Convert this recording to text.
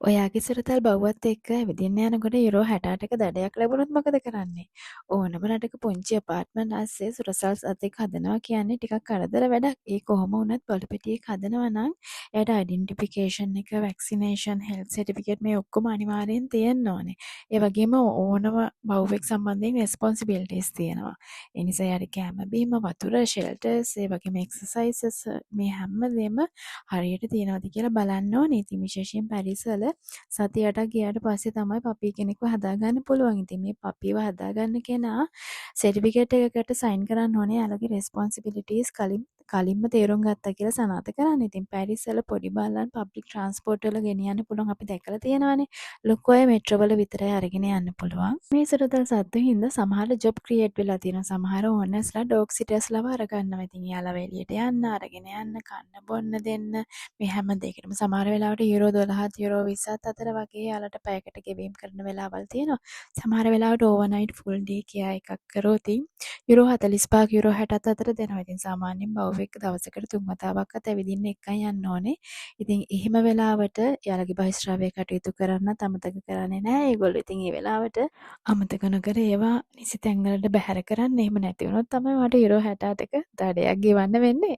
ඔයාගේ සුරතල් බව්වත් එක්ක ඇවිදින්න යනකොට යුරෝ 68ක දඩයක් ලැබුණොත් මොකද කරන්නේ? ඕනම රටක පුංචි ඇපාර්ට්මන්ට් අස්සේ සුරසල් සතෙක් හදනවා කියන්නේ ටිකක් කරදර වැඩක්. ඒ කොහොම වුණත් පොළපෙටියෙක් හදනවා නම් එයාට ඩෙන්ටිෆිකේෂන් එක, වැක්සිනේෂන්, හෙල්ත් සර්ටිෆිකේට් මේ ඔක්කොම අනිවාර්යෙන් තියෙන්න ඕනේ. ඒ වගේම ඕනම බව්වෙක් සම්බන්ධයෙන් රෙස්පොන්සිබිලිටිස් තියෙනවා. ඒ නිසා එයාට කෑම බීම, වතුර, ෂෙල්ටර්ස්, ඒ වගේම එක්සර්සයිසස් මේ හැමදේම හරියට තියෙනවද කියලා බලන්න ඕනේ. ඉතින් විශේෂයෙන් පැරිස්වල සති 8ක් ගියාට පස්සේ තමයි පපී කෙනෙක්ව හදාගන්න පුළුවන්. ඉතින් මේ පපීව හදාගන්න කෙනා සර්ටිෆිකේට් එකකට සයින් කරන්න ඕනේ. එයාලගේ රෙස්පොන්සිබිලිටීස් කලින්ම තේරුම් ගත්තා කියලා සනාථ කරන්න. ඉතින් පැරිස්වල පොඩි බල්ලන් පබ්ලික් ට්‍රාන්ස්පෝර්ට් වල ගෙනියන්න පුළුවන් අපි දැකලා තියෙනවානේ. ලොකු අය මෙට්‍රෝ වල විතරයි අරගෙන යන්න පුළුවන්. මේ සුරතල් සත්තු හින්දා සමහර ජොබ් ක්‍රියේට් වෙලා තියෙනවා. සමහර ඕනර්ස්ලා ඩොග් සිටර්ස්ලාව අරගන්නවා. ඉතින් යාළුවා එළියට යන්න, අරගෙන යන්න, කන්න බොන්න දෙන්න මේ හැම දෙයකටම සමහර වෙලාවට යුරෝ 12ත් යුරෝ 20ත් අතර වගේ යාළට පැයකට ගෙවීම් කරන වෙලාවල් තියෙනවා. සමහර වෙලාවට ඕවර්නයිට් ෆුල් ඩේ කියා එකක් කරොත් යුරෝ 45ක් යුරෝ 60ත් අතර දෙනවා. ඉතින් සාමාන්‍යයෙන් බවුවෙක් දවසකට 3 වතාවක්වත් ඇවිදින්න එකයි යන්න ඕනේ. ඉතින් එහෙම වෙලාවට යාළගේ බහිස්රාවය කටයුතු කරන්නත් අමතක කරන්නේ නැහැ ඒගොල්ලෝ. ඉතින් ඒ වෙලාවට අමතක නොකර ඒවා නිසි තැන්වලට බැහැර කරන්න. එහෙම නැති වුණොත් තමයි මට යුරෝ 68ක දඩයක් ගෙවන්න වෙන්නේ.